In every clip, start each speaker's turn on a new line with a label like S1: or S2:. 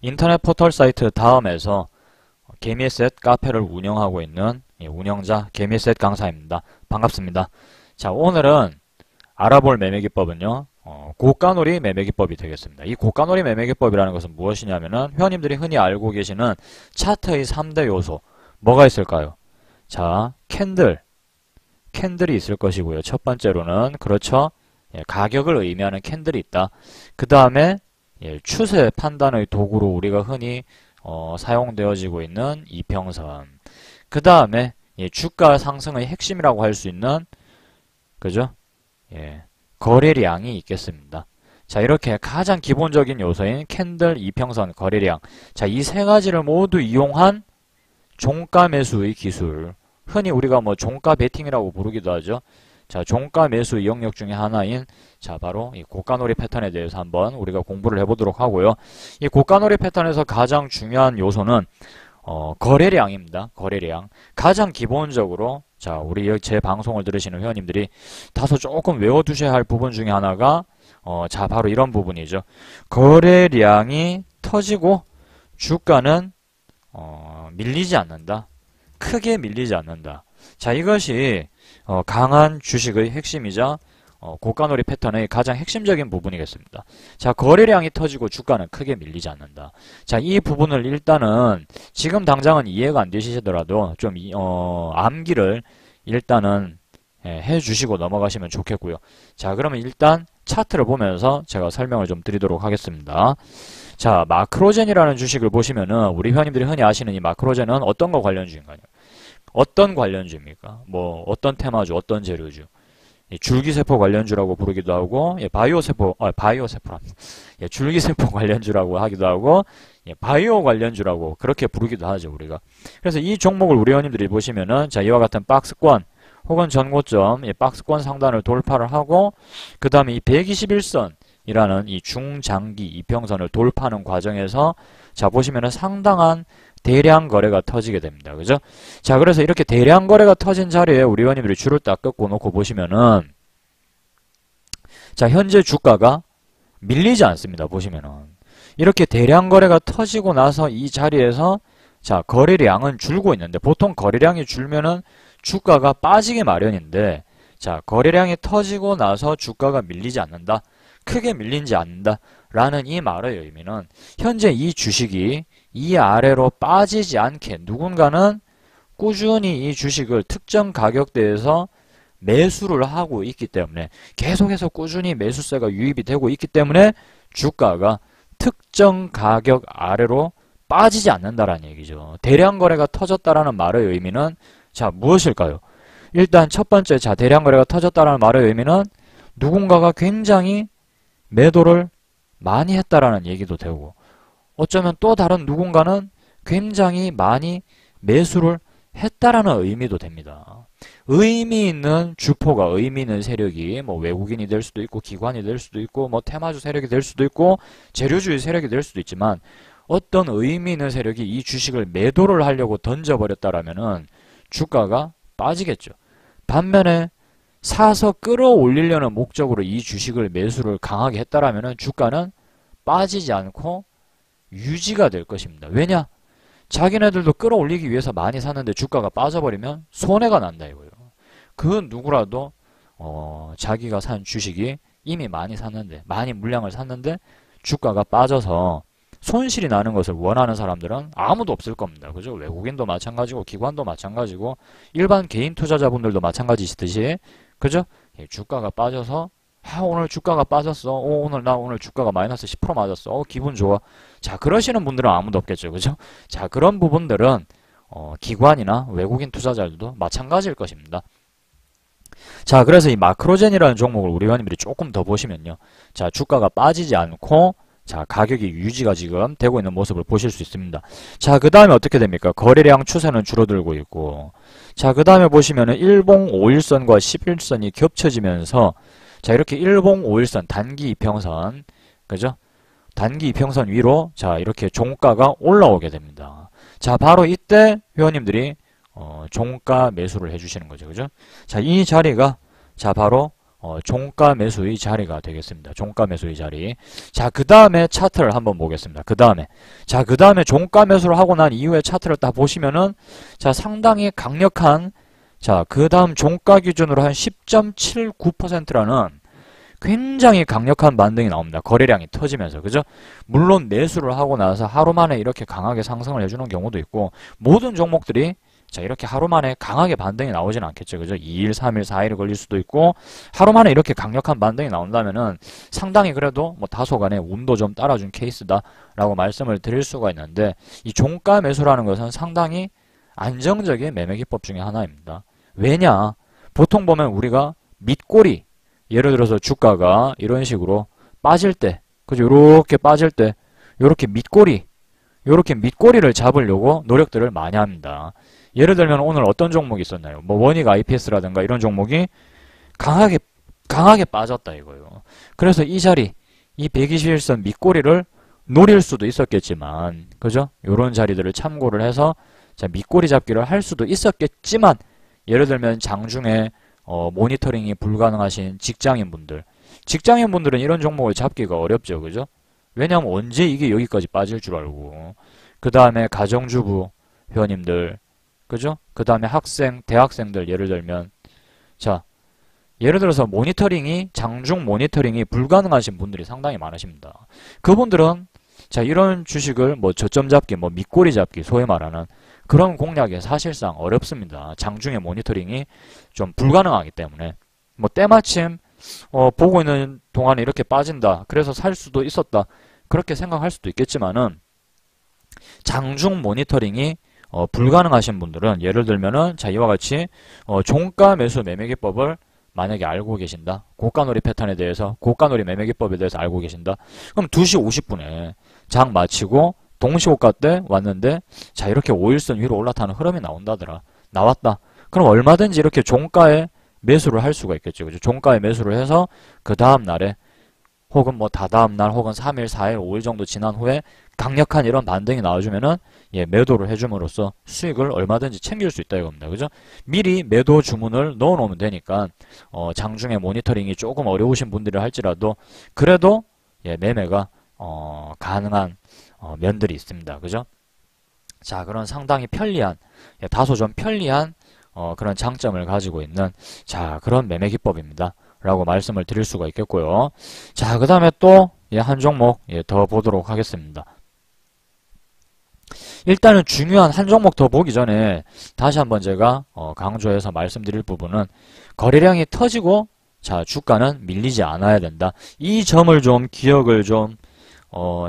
S1: 인터넷 포털 사이트 다음에서 개미셋 카페를 운영하고 있는 운영자 개미셋 강사입니다. 반갑습니다. 자, 오늘은 알아볼 매매기법은요, 고가놀이 매매기법이 되겠습니다. 이 고가놀이 매매기법이라는 것은 무엇이냐면은 회원님들이 흔히 알고 계시는 차트의 3대 요소 뭐가 있을까요? 자, 캔들이 있을 것이고요. 첫 번째로는 그렇죠. 가격을 의미하는 캔들이 있다. 그 다음에 추세 판단의 도구로 우리가 흔히 사용되어지고 있는 이평선. 그 다음에 주가 상승의 핵심이라고 할 수 있는 그죠? 거래량이 있겠습니다. 자, 이렇게 가장 기본적인 요소인 캔들, 이평선, 거래량. 자, 이 세 가지를 모두 이용한 종가 매수의 기술. 흔히 우리가 종가 베팅이라고 부르기도 하죠. 자, 종가 매수 영역 중에 하나인 자, 바로 이 고가놀이 패턴에 대해서 한번 우리가 공부를 해보도록 하고요. 이 고가놀이 패턴에서 가장 중요한 요소는 거래량입니다. 거래량. 가장 기본적으로 자, 우리 제 방송을 들으시는 회원님들이 다소 조금 외워두셔야 할 부분 중에 하나가 자, 바로 이런 부분이죠. 거래량이 터지고 주가는 밀리지 않는다. 크게 밀리지 않는다. 자, 이것이 강한 주식의 핵심이자 고가놀이 패턴의 가장 핵심적인 부분이겠습니다. 자, 거래량이 터지고 주가는 크게 밀리지 않는다. 자, 이 부분을 일단은 지금 당장은 이해가 안 되시더라도 좀 암기를 일단은 해주시고 넘어가시면 좋겠고요. 자, 그러면 일단 차트를 보면서 제가 설명을 좀 드리도록 하겠습니다. 자, 마크로젠이라는 주식을 보시면은 우리 회원님들이 흔히 아시는 이 마크로젠은 어떤 거 관련주인가요? 어떤 관련주입니까? 어떤 테마주, 어떤 재료주? 줄기세포 관련주라고 부르기도 하고, 줄기세포 관련주라고 하기도 하고, 바이오 관련주라고 그렇게 부르기도 하죠, 우리가. 그래서 이 종목을 우리 회원님들이 보시면은, 자, 이와 같은 박스권, 혹은 전고점, 박스권 상단을 돌파를 하고, 그 다음에 이 121선이라는 이 중장기 이평선을 돌파하는 과정에서, 자, 보시면은 상당한 대량 거래가 터지게 됩니다. 그죠? 자, 그래서 이렇게 대량 거래가 터진 자리에 우리 회원님들이 줄을 딱 긋고 놓고 보시면은, 자, 현재 주가가 밀리지 않습니다. 보시면은. 이렇게 대량 거래가 터지고 나서 이 자리에서, 자, 거래량은 줄고 있는데, 보통 거래량이 줄면은 주가가 빠지기 마련인데, 자, 거래량이 터지고 나서 주가가 밀리지 않는다. 크게 밀리지 않는다. 라는 이 말의 의미는, 현재 이 주식이 이 아래로 빠지지 않게 누군가는 꾸준히 이 주식을 특정 가격대에서 매수를 하고 있기 때문에 계속해서 꾸준히 매수세가 유입이 되고 있기 때문에 주가가 특정 가격 아래로 빠지지 않는다라는 얘기죠. 대량 거래가 터졌다라는 말의 의미는 자, 무엇일까요? 일단 첫 번째, 자, 대량 거래가 터졌다라는 말의 의미는 누군가가 굉장히 매도를 많이 했다라는 얘기도 되고, 어쩌면 또 다른 누군가는 굉장히 많이 매수를 했다라는 의미도 됩니다. 의미 있는 주포가, 의미 있는 세력이 외국인이 될 수도 있고, 기관이 될 수도 있고, 테마주 세력이 될 수도 있고, 재료주의 세력이 될 수도 있지만, 어떤 의미 있는 세력이 이 주식을 매도를 하려고 던져버렸다라면은 주가가 빠지겠죠. 반면에 사서 끌어올리려는 목적으로 이 주식을 매수를 강하게 했다라면은 주가는 빠지지 않고 유지가 될 것입니다. 왜냐? 자기네들도 끌어올리기 위해서 많이 샀는데 주가가 빠져버리면 손해가 난다 이거예요. 그 누구라도 자기가 산 주식이 이미 많이 샀는데, 많이 물량을 샀는데 주가가 빠져서 손실이 나는 것을 원하는 사람들은 아무도 없을 겁니다. 그죠? 외국인도 마찬가지고, 기관도 마찬가지고, 일반 개인 투자자분들도 마찬가지시듯이, 그죠? 주가가 빠져서 오늘 주가가 빠졌어. 오늘 주가가 마이너스 10% 맞았어. 기분 좋아. 자, 그러시는 분들은 아무도 없겠죠. 그죠? 자, 그런 부분들은 기관이나 외국인 투자자들도 마찬가지일 것입니다. 자, 그래서 이 마크로젠이라는 종목을 우리 회원님들이 조금 더 보시면요. 자, 주가가 빠지지 않고, 자, 가격이 유지가 지금 되고 있는 모습을 보실 수 있습니다. 자, 그 다음에 어떻게 됩니까? 거래량 추세는 줄어들고 있고, 자, 그 다음에 보시면은 일봉 5일선과 11선이 겹쳐지면서, 자, 이렇게 일봉 5일선 단기 이평선, 그죠? 단기 이평선 위로, 자, 이렇게 종가가 올라오게 됩니다. 자, 바로 이때 회원님들이 종가 매수를 해주시는 거죠. 그죠? 자, 이 자리가, 자, 바로 종가 매수의 자리가 되겠습니다. 종가 매수의 자리. 자, 그 다음에 차트를 한번 보겠습니다. 그 다음에. 자, 그 다음에 종가 매수를 하고 난 이후에 차트를 딱 보시면은, 자, 상당히 강력한, 자, 그 다음 종가 기준으로 한 10.79%라는 굉장히 강력한 반등이 나옵니다. 거래량이 터지면서. 그죠? 물론 매수를 하고 나서 하루 만에 이렇게 강하게 상승을 해주는 경우도 있고, 모든 종목들이 자, 이렇게 하루 만에 강하게 반등이 나오진 않겠죠. 그죠? 2일, 3일, 4일이 걸릴 수도 있고, 하루 만에 이렇게 강력한 반등이 나온다면은 상당히 그래도 뭐 다소간의 운도 좀 따라준 케이스다라고 말씀을 드릴 수가 있는데, 이 종가 매수라는 것은 상당히 안정적인 매매 기법 중에 하나입니다. 왜냐? 보통 보면 우리가 밑꼬리, 예를 들어서 주가가 이런 식으로 빠질 때, 그죠? 요렇게 빠질 때, 요렇게 밑꼬리를 잡으려고 노력들을 많이 합니다. 예를 들면 오늘 어떤 종목이 있었나요? 뭐 원익 IPS라든가 이런 종목이 강하게 빠졌다 이거예요. 그래서 이 자리, 이 121선 밑꼬리를 노릴 수도 있었겠지만, 그죠? 요런 자리들을 참고를 해서 자, 밑꼬리 잡기를 할 수도 있었겠지만, 예를 들면 장중에 모니터링이 불가능하신 직장인분들은 이런 종목을 잡기가 어렵죠. 그죠? 왜냐하면 언제 이게 여기까지 빠질 줄 알고. 그 다음에 가정주부 회원님들, 그죠? 그 다음에 대학생들 예를 들면, 자, 예를 들어서 장중 모니터링이 불가능하신 분들이 상당히 많으십니다. 그분들은, 자, 이런 주식을 뭐 저점 잡기, 뭐 밑꼬리 잡기, 소위 말하는 그런 공략이 사실상 어렵습니다. 장중에 모니터링이 좀 불가능하기 때문에. 뭐 때마침, 보고 있는 동안에 이렇게 빠진다. 그래서 살 수도 있었다. 그렇게 생각할 수도 있겠지만은, 장중 모니터링이 불가능하신 분들은 예를 들면은 자 이와 같이 종가 매수 매매 기법을 만약에 알고 계신다. 고가놀이 패턴에 대해서 고가놀이 매매 기법에 대해서 알고 계신다. 그럼 2시 50분에 장 마치고 동시호가 때 왔는데 자 이렇게 5일선 위로 올라타는 흐름이 나왔다. 그럼 얼마든지 이렇게 종가에 매수를 할 수가 있겠죠. 그죠? 종가에 매수를 해서 그 다음 날에 혹은 뭐 다다음 날 혹은 3일, 4일, 5일 정도 지난 후에 강력한 이런 반등이 나와주면은 예, 매도를 해줌으로써 수익을 얼마든지 챙길 수 있다 이겁니다. 그죠? 미리 매도 주문을 넣어 놓으면 되니까 장중에 모니터링이 조금 어려우신 분들이 할지라도 그래도 예, 매매가 가능한 면들이 있습니다. 그죠? 자, 그런 상당히 편리한 예, 다소 좀 편리한 그런 장점을 가지고 있는 자, 그런 매매 기법입니다. 라고 말씀을 드릴 수가 있겠고요. 자, 그 다음에 또 한 종목 더 보도록 하겠습니다. 일단은 중요한 한 종목 더 보기 전에 다시 한번 제가 강조해서 말씀드릴 부분은 거래량이 터지고 자 주가는 밀리지 않아야 된다. 이 점을 좀 기억을 좀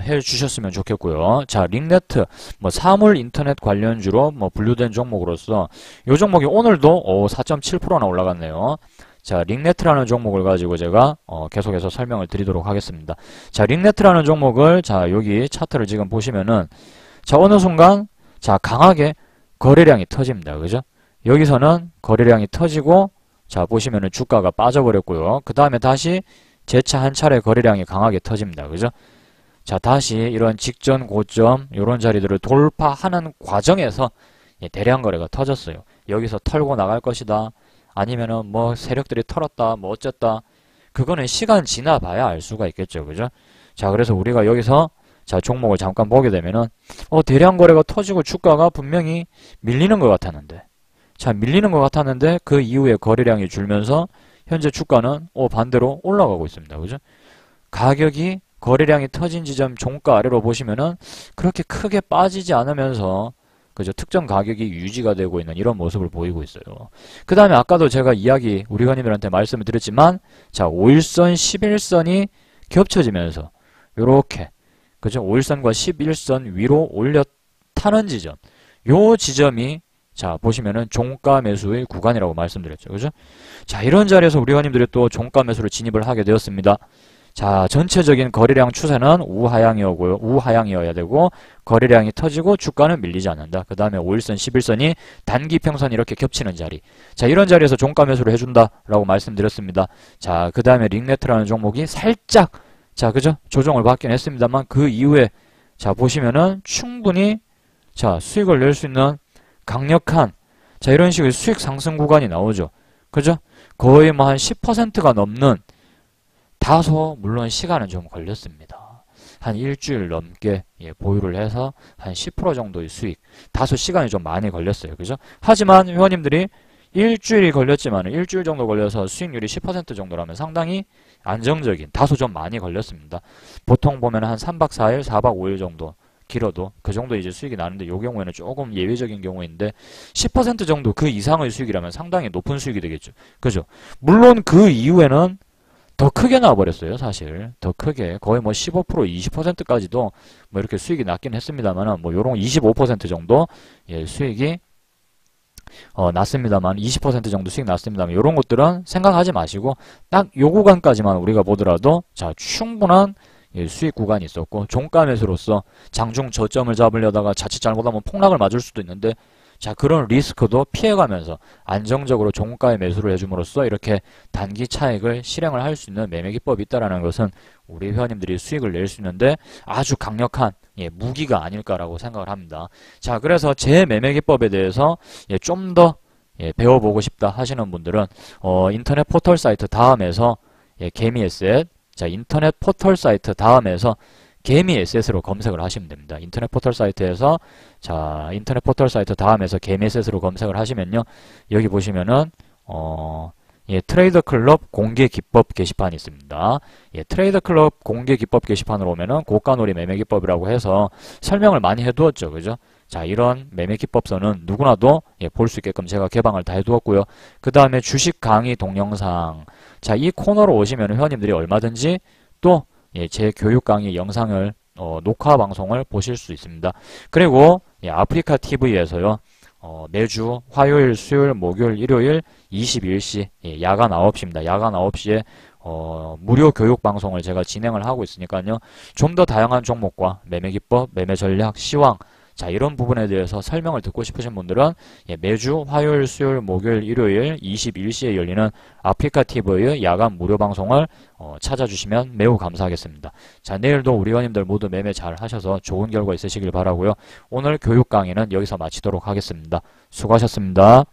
S1: 해주셨으면 좋겠고요. 자, 링네트, 뭐, 사물 인터넷 관련주로 뭐, 분류된 종목으로서, 이 종목이 오늘도 4.7%나 올라갔네요. 자, 링네트라는 종목을 가지고 제가 계속해서 설명을 드리도록 하겠습니다. 자, 링네트라는 종목을 자, 여기 차트를 지금 보시면은 자, 어느 순간 자, 강하게 거래량이 터집니다. 그죠? 여기서는 거래량이 터지고 자, 보시면은 주가가 빠져버렸고요. 그 다음에 다시 재차 한 차례 거래량이 강하게 터집니다. 그죠? 자, 다시 이런 직전 고점 이런 자리들을 돌파하는 과정에서 대량 거래가 터졌어요. 여기서 털고 나갈 것이다. 아니면은 뭐 세력들이 털었다 뭐 어쨌다 그거는 시간 지나봐야 알 수가 있겠죠. 그죠? 자, 그래서 우리가 여기서 자 종목을 잠깐 보게 되면은 대량 거래가 터지고 주가가 분명히 밀리는 것 같았는데 자 밀리는 것 같았는데 그 이후에 거래량이 줄면서 현재 주가는 반대로 올라가고 있습니다. 그죠? 가격이 거래량이 터진 지점 종가 아래로 보시면은 그렇게 크게 빠지지 않으면서 그죠? 특정 가격이 유지가 되고 있는 이런 모습을 보이고 있어요. 그 다음에 아까도 제가 우리 회원님들한테 말씀을 드렸지만 자 5일선, 11선이 겹쳐지면서 요렇게 그죠? 5일선과 11선 위로 올려타는 지점 요 지점이 자 보시면은 종가 매수의 구간이라고 말씀드렸죠. 그죠? 자 이런 자리에서 우리 회원님들이 또 종가 매수를 진입을 하게 되었습니다. 자, 전체적인 거래량 추세는 우하향이어야 되고 거래량이 터지고 주가는 밀리지 않는다. 그 다음에 5일선, 11선이 단기 평선이 이렇게 겹치는 자리. 자, 이런 자리에서 종가 매수를 해준다라고 말씀드렸습니다. 자, 그 다음에 링네트라는 종목이 살짝 자, 그죠? 조정을 받긴 했습니다만 그 이후에 자, 보시면은 충분히 자, 수익을 낼 수 있는 강력한 자, 이런 식의 수익 상승 구간이 나오죠. 그죠? 거의 뭐 한 10%가 넘는 다소 물론 시간은 좀 걸렸습니다. 한 일주일 넘게 보유를 해서 한 10% 정도의 수익, 다소 시간이 좀 많이 걸렸어요. 그죠? 하지만 회원님들이 일주일이 걸렸지만 일주일 정도 걸려서 수익률이 10% 정도라면 상당히 안정적인, 다소 좀 많이 걸렸습니다. 보통 보면 한 3박 4일, 4박 5일 정도 길어도 그 정도 이제 수익이 나는데 요 경우에는 조금 예외적인 경우인데 10% 정도 그 이상의 수익이라면 상당히 높은 수익이 되겠죠. 그죠? 물론 그 이후에는 더 크게 나와버렸어요, 사실. 더 크게. 거의 뭐 15%, 20%까지도 뭐 이렇게 수익이 났긴 했습니다만, 뭐 요런 25% 정도, 수익이, 났습니다만, 20% 정도 수익 났습니다만, 요런 것들은 생각하지 마시고, 딱 요 구간까지만 우리가 보더라도, 자, 충분한 수익 구간이 있었고, 종가 매수로서 장중 저점을 잡으려다가 자칫 잘못하면 폭락을 맞을 수도 있는데, 자, 그런 리스크도 피해가면서 안정적으로 종가에 매수를 해줌으로써 이렇게 단기 차익을 실행을 할 수 있는 매매 기법이 있다는 것은 우리 회원님들이 수익을 낼 수 있는데 아주 강력한 무기가 아닐까라고 생각을 합니다. 자, 그래서 제 매매 기법에 대해서 좀 더 배워보고 싶다 하시는 분들은 인터넷 포털 사이트 다음에서 개미에셋, 자, 인터넷 포털 사이트 다음에서 개미 에셋으로 검색을 하시면 됩니다. 인터넷 포털 사이트에서, 자, 인터넷 포털 사이트 다음에서 개미 에셋으로 검색을 하시면요. 여기 보시면은, 트레이더 클럽 공개 기법 게시판이 있습니다. 트레이더 클럽 공개 기법 게시판으로 오면은 고가놀이 매매 기법이라고 해서 설명을 많이 해두었죠. 그죠? 자, 이런 매매 기법서는 누구나도 볼 수 있게끔 제가 개방을 다 해두었고요. 그 다음에 주식 강의 동영상. 자, 이 코너로 오시면 회원님들이 얼마든지 또 제 교육 강의 영상을 녹화 방송을 보실 수 있습니다. 그리고 아프리카 TV에서요. 매주 화요일, 수요일, 목요일, 일요일 21시 야간 9시입니다. 야간 9시에 무료 교육 방송을 제가 진행을 하고 있으니까요. 좀 더 다양한 종목과 매매 기법, 매매 전략, 시황, 자, 이런 부분에 대해서 설명을 듣고 싶으신 분들은 매주 화요일, 수요일, 목요일, 일요일 21시에 열리는 아프리카 TV의 야간 무료 방송을 찾아주시면 매우 감사하겠습니다. 자, 내일도 우리 회원님들 모두 매매 잘 하셔서 좋은 결과 있으시길 바라고요. 오늘 교육 강의는 여기서 마치도록 하겠습니다. 수고하셨습니다.